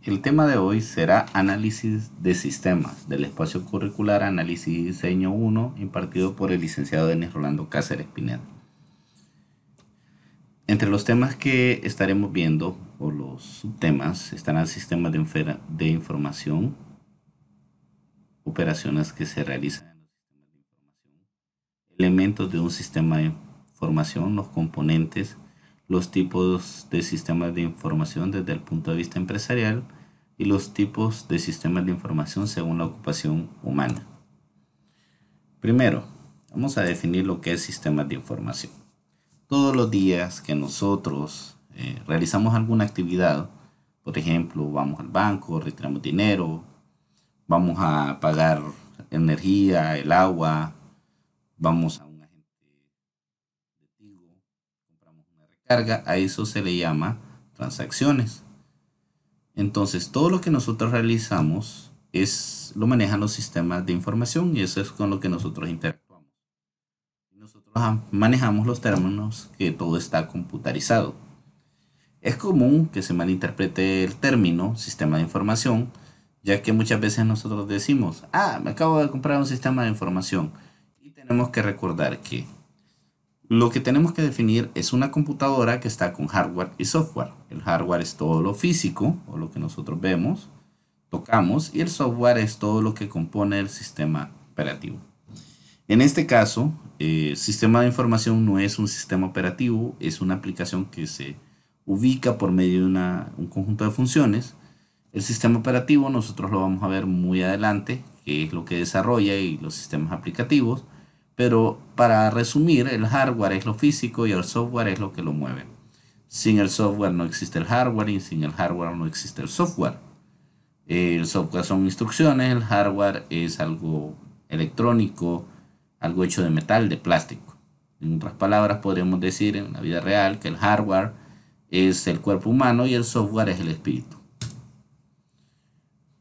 El tema de hoy será análisis de sistemas del espacio curricular Análisis y Diseño 1 impartido por el licenciado Denis Rolando Cáceres Pineda. Entre los temas que estaremos viendo o los subtemas estarán sistemas de información, operaciones que se realizan en los sistemas de información, elementos de un sistema de información, los componentes, los tipos de sistemas de información desde el punto de vista empresarial y los tipos de sistemas de información según la ocupación humana. Primero, vamos a definir lo que es sistemas de información. Todos los días que nosotros realizamos alguna actividad, por ejemplo, vamos al banco, retiramos dinero, vamos a pagar energía, el agua, vamos a un agente de Tigo, compramos una recarga, a eso se le llama transacciones. Entonces, todo lo que nosotros realizamos lo manejan los sistemas de información y eso es con lo que nosotros interactuamos. Nosotros manejamos los términos que todo está computarizado. Es común que se malinterprete el término sistema de información, ya que muchas veces nosotros decimos, me acabo de comprar un sistema de información. Y tenemos que recordar que lo que tenemos que definir es una computadora que está con hardware y software. El hardware es todo lo físico o lo que nosotros vemos, tocamos, y el software es todo lo que compone el sistema operativo. En este caso, sistema de información no es un sistema operativo, es una aplicación que se ubica por medio de un conjunto de funciones. El sistema operativo nosotros lo vamos a ver muy adelante, que es lo que desarrolla y los sistemas aplicativos. Pero para resumir, el hardware es lo físico y el software es lo que lo mueve. Sin el software no existe el hardware y sin el hardware no existe el software. El software son instrucciones, el hardware es algo electrónico, algo hecho de metal, de plástico. En otras palabras, podríamos decir en la vida real que el hardware es el cuerpo humano y el software es el espíritu.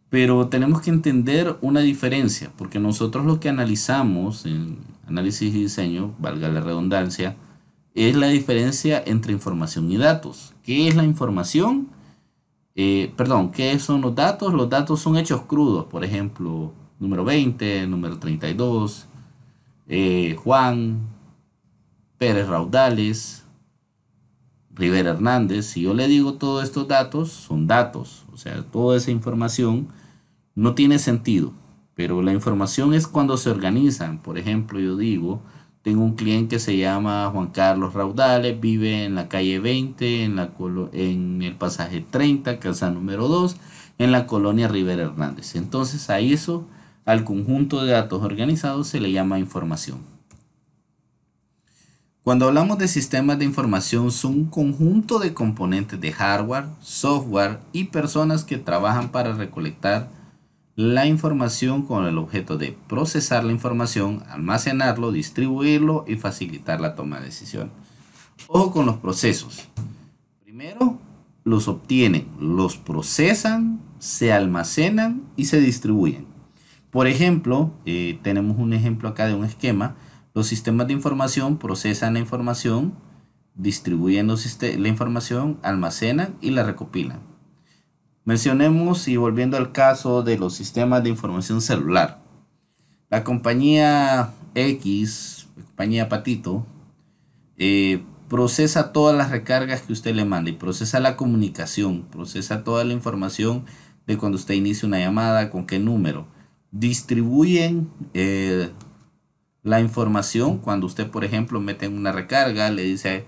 Pero tenemos que entender una diferencia, porque nosotros lo que analizamos en análisis y diseño, valga la redundancia, es la diferencia entre información y datos. ¿Qué es la información? ¿Qué son los datos? Los datos son hechos crudos, por ejemplo, número 20, número 32, Juan Pérez Raudales, Rivera Hernández. Si yo le digo todos estos datos, son datos, o sea, toda esa información no tiene sentido, pero la información es cuando se organizan. Por ejemplo, yo digo, tengo un cliente que se llama Juan Carlos Raudales, vive en la calle 20, en el pasaje 30, casa número 2, en la colonia Rivera Hernández. Entonces a eso, al conjunto de datos organizados, se le llama información. Cuando hablamos de sistemas de información, son un conjunto de componentes de hardware, software y personas que trabajan para recolectar la información con el objeto de procesar la información, almacenarlo, distribuirlo y facilitar la toma de decisión. Ojo con los procesos. Primero, los obtienen, los procesan, se almacenan y se distribuyen. Por ejemplo, tenemos un ejemplo acá de un esquema. Los sistemas de información procesan la información, distribuyen la información, almacenan y la recopilan. Mencionemos y volviendo al caso de los sistemas de información celular. La compañía X, la compañía Patito, procesa todas las recargas que usted le manda y procesa la comunicación, procesa toda la información de cuando usted inicia una llamada, con qué número. Distribuyen la información cuando usted, por ejemplo, mete en una recarga, le dice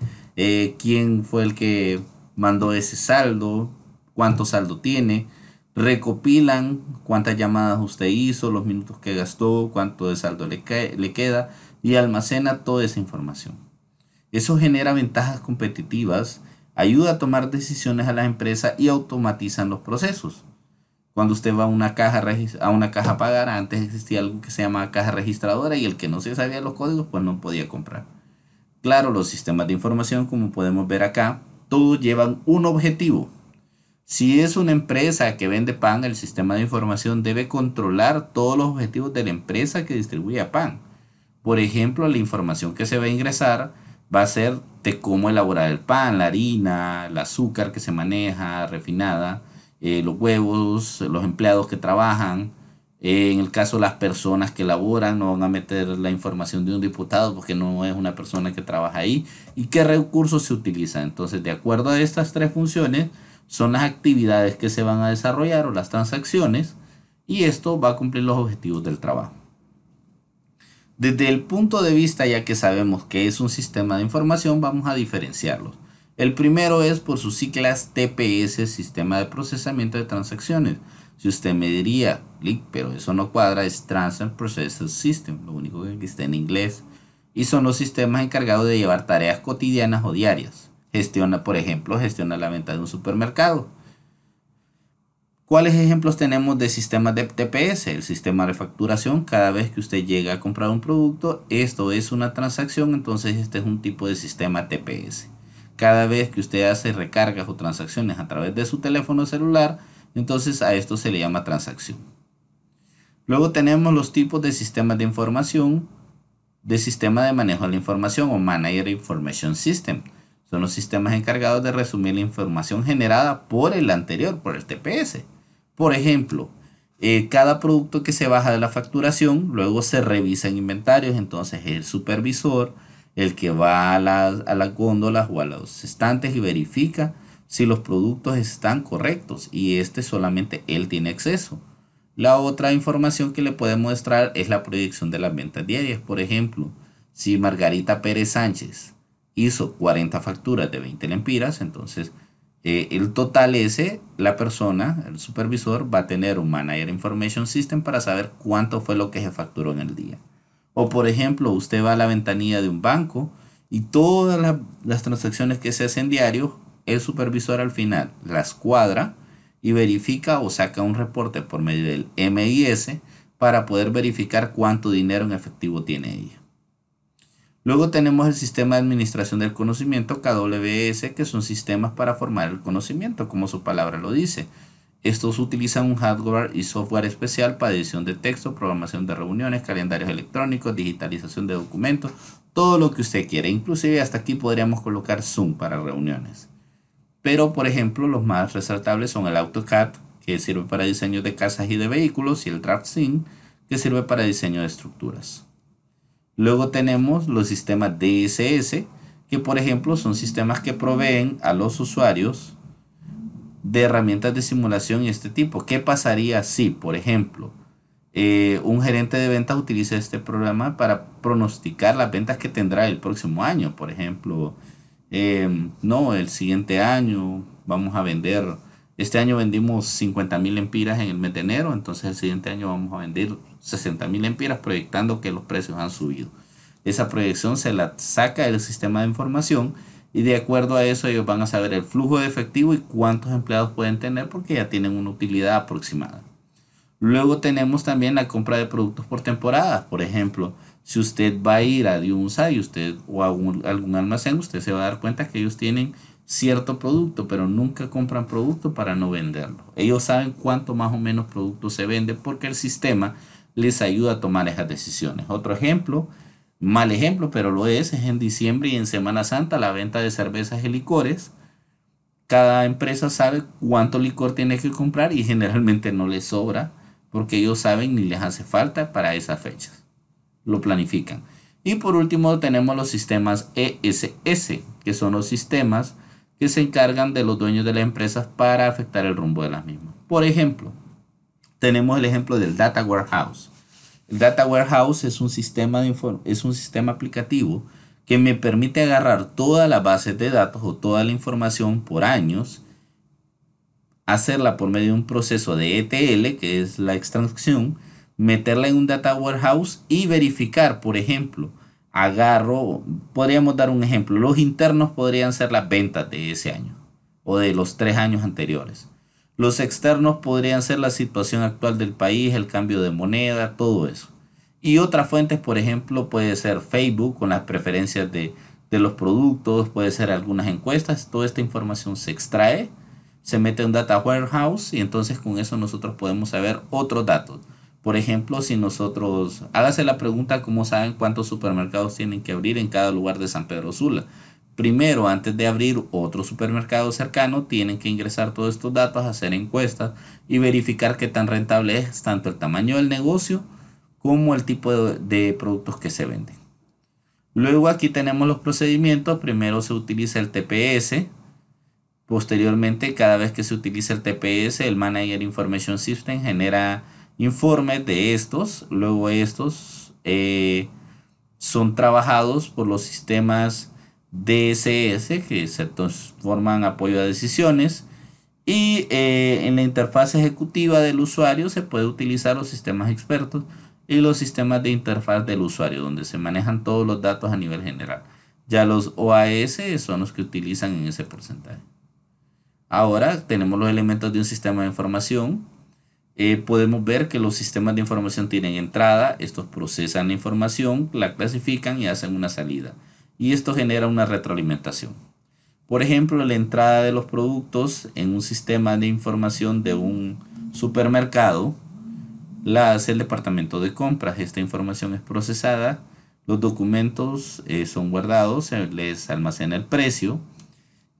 quién fue el que mandó ese saldo, cuánto saldo tiene, recopilan cuántas llamadas usted hizo, los minutos que gastó, cuánto de saldo le queda y almacena toda esa información. Eso genera ventajas competitivas, ayuda a tomar decisiones a las empresas y automatizan los procesos. Cuando usted va a una caja a pagar, antes existía algo que se llama caja registradora y el que no se sabía los códigos pues no podía comprar. Claro, los sistemas de información, como podemos ver acá, todos llevan un objetivo. Si es una empresa que vende pan, el sistema de información debe controlar todos los objetivos de la empresa que distribuye pan. Por ejemplo, la información que se va a ingresar va a ser de cómo elaborar el pan, la harina, el azúcar que se maneja, refinada, los huevos, los empleados que trabajan. En el caso de las personas que laboran, no van a meter la información de un diputado porque no es una persona que trabaja ahí. ¿Y qué recursos se utilizan? Entonces, de acuerdo a estas tres funciones, son las actividades que se van a desarrollar o las transacciones, y esto va a cumplir los objetivos del trabajo. Desde el punto de vista, ya que sabemos que es un sistema de información, vamos a diferenciarlos. El primero es por sus siglas TPS, Sistema de Procesamiento de Transacciones. Si usted me diría, pero eso no cuadra, es Transaction Processing System, lo único que está en inglés. Y son los sistemas encargados de llevar tareas cotidianas o diarias. Gestiona, por ejemplo, gestiona la venta de un supermercado. ¿Cuáles ejemplos tenemos de sistemas de TPS? El sistema de facturación, cada vez que usted llega a comprar un producto, esto es una transacción, entonces este es un tipo de sistema TPS. Cada vez que usted hace recargas o transacciones a través de su teléfono celular, entonces a esto se le llama transacción. Luego tenemos los tipos de sistemas de información, de sistema de manejo de la información o Manager Information System. Son los sistemas encargados de resumir la información generada por el anterior, por el TPS. Por ejemplo, cada producto que se baja de la facturación, luego se revisa en inventarios, entonces el supervisor, el que va a las góndolas o a los estantes y verifica si los productos están correctos, y solamente él tiene acceso. La otra información que le puede mostrar es la proyección de las ventas diarias. Por ejemplo, si Margarita Pérez Sánchez hizo 40 facturas de 20 lempiras, entonces el total ese, la persona, el supervisor, va a tener un Manager Information System para saber cuánto fue lo que se facturó en el día. O por ejemplo, usted va a la ventanilla de un banco y todas las transacciones que se hacen diario, el supervisor al final las cuadra y verifica o saca un reporte por medio del MIS para poder verificar cuánto dinero en efectivo tiene ella. Luego tenemos el sistema de administración del conocimiento, KWS, que son sistemas para formar el conocimiento, como su palabra lo dice. Estos utilizan un hardware y software especial para edición de texto, programación de reuniones, calendarios electrónicos, digitalización de documentos, todo lo que usted quiera. Inclusive hasta aquí podríamos colocar Zoom para reuniones. Pero, por ejemplo, los más resaltables son el AutoCAD, que sirve para diseño de casas y de vehículos, y el DraftSync, que sirve para diseño de estructuras. Luego tenemos los sistemas DSS, que por ejemplo son sistemas que proveen a los usuarios de herramientas de simulación y este tipo. ¿Qué pasaría si, por ejemplo, un gerente de ventas utiliza este programa para pronosticar las ventas que tendrá el próximo año? Por ejemplo, no, el siguiente año vamos a vender, este año vendimos 50.000 lempiras en el mes de enero, entonces el siguiente año vamos a vender 60.000 lempiras, proyectando que los precios han subido. Esa proyección se la saca del sistema de información y de acuerdo a eso ellos van a saber el flujo de efectivo y cuántos empleados pueden tener porque ya tienen una utilidad aproximada. Luego tenemos también la compra de productos por temporada. Por ejemplo, si usted va a ir a Diunsa y usted o a algún almacén, usted se va a dar cuenta que ellos tienen cierto producto, pero nunca compran producto para no venderlo. Ellos saben cuánto más o menos producto se vende porque el sistema les ayuda a tomar esas decisiones. Otro ejemplo, mal ejemplo, pero lo es en diciembre y en Semana Santa la venta de cervezas y licores. Cada empresa sabe cuánto licor tiene que comprar y generalmente no les sobra porque ellos saben ni les hace falta para esas fechas. Lo planifican. Y por último tenemos los sistemas ESS, que son los sistemas que se encargan de los dueños de las empresas para afectar el rumbo de las mismas. Por ejemplo, tenemos el ejemplo del Data Warehouse. El Data Warehouse es un sistema aplicativo que me permite agarrar todas las bases de datos o toda la información por años, hacerla por medio de un proceso de ETL, que es la extracción, meterla en un Data Warehouse y verificar, por ejemplo, podríamos dar un ejemplo, los internos podrían ser las ventas de ese año o de los 3 años anteriores. Los externos podrían ser la situación actual del país, el cambio de moneda, todo eso. Y otras fuentes, por ejemplo, puede ser Facebook con las preferencias de los productos, puede ser algunas encuestas. Toda esta información se extrae, se mete en un Data Warehouse y entonces con eso nosotros podemos saber otros datos. Por ejemplo, si nosotros, hágase la pregunta, ¿cómo saben cuántos supermercados tienen que abrir en cada lugar de San Pedro Sula? Primero, antes de abrir otro supermercado cercano, tienen que ingresar todos estos datos, hacer encuestas y verificar qué tan rentable es tanto el tamaño del negocio como el tipo de productos que se venden. Luego aquí tenemos los procedimientos. Primero se utiliza el TPS. Posteriormente, cada vez que se utiliza el TPS, el Manager Information System genera informes de estos. Luego estos son trabajados por los sistemas DSS que se forman apoyo a decisiones. Y en la interfaz ejecutiva del usuario se puede utilizar los sistemas expertos y los sistemas de interfaz del usuario, donde se manejan todos los datos a nivel general. Ya los OAS son los que utilizan en ese porcentaje. Ahora tenemos los elementos de un sistema de información. Podemos ver que los sistemas de información tienen entrada, estos procesan la información, la clasifican y hacen una salida. Y esto genera una retroalimentación. Por ejemplo, la entrada de los productos en un sistema de información de un supermercado la hace el departamento de compras. Esta información es procesada, los documentos son guardados, se les almacena el precio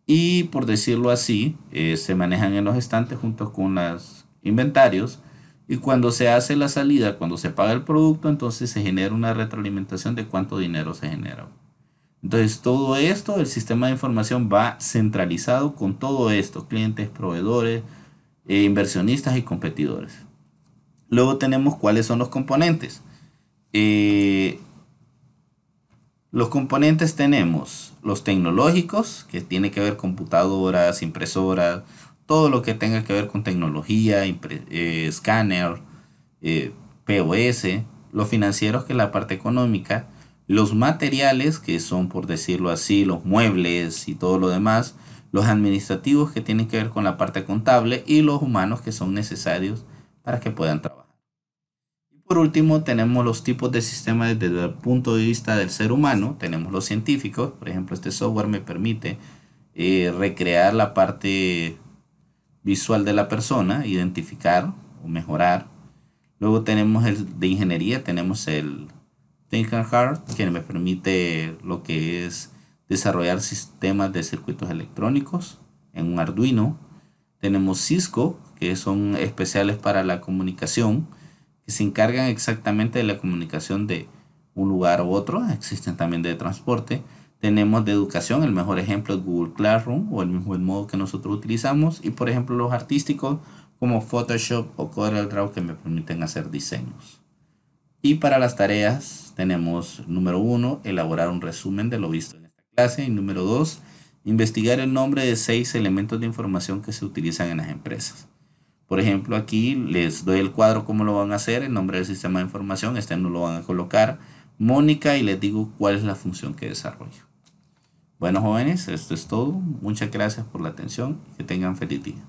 y, por decirlo así, se manejan en los estantes junto con los inventarios. Y cuando se hace la salida, cuando se paga el producto, entonces se genera una retroalimentación de cuánto dinero se genera. Entonces todo esto, el sistema de información va centralizado con todo esto, clientes, proveedores, inversionistas y competidores. Luego tenemos cuáles son los componentes. Eh, los componentes tenemos los tecnológicos, que tiene que ver computadoras, impresoras, todo lo que tenga que ver con tecnología, escáner, POS, los financieros, que es la parte económica, los materiales, que son, por decirlo así, los muebles y todo lo demás, los administrativos, que tienen que ver con la parte contable, y los humanos, que son necesarios para que puedan trabajar. Y por último, tenemos los tipos de sistemas desde el punto de vista del ser humano. Tenemos los científicos, por ejemplo, este software me permite recrear la parte visual de la persona, identificar o mejorar. Luego tenemos el de ingeniería, tenemos el Think and Hard, que me permite lo que es desarrollar sistemas de circuitos electrónicos en un Arduino. Tenemos Cisco, que son especiales para la comunicación, que se encargan exactamente de la comunicación de un lugar u otro. Existen también de transporte. Tenemos de educación, el mejor ejemplo es Google Classroom o el mismo modo que nosotros utilizamos. Y por ejemplo los artísticos como Photoshop o CorelDRAW, que me permiten hacer diseños. Y para las tareas tenemos, número 1, elaborar un resumen de lo visto en esta clase. Y número 2, investigar el nombre de 6 elementos de información que se utilizan en las empresas. Por ejemplo, aquí les doy el cuadro cómo lo van a hacer, el nombre del sistema de información, este no lo van a colocar, Mónica, y les digo cuál es la función que desarrollo. Bueno, jóvenes, esto es todo. Muchas gracias por la atención y que tengan feliz día.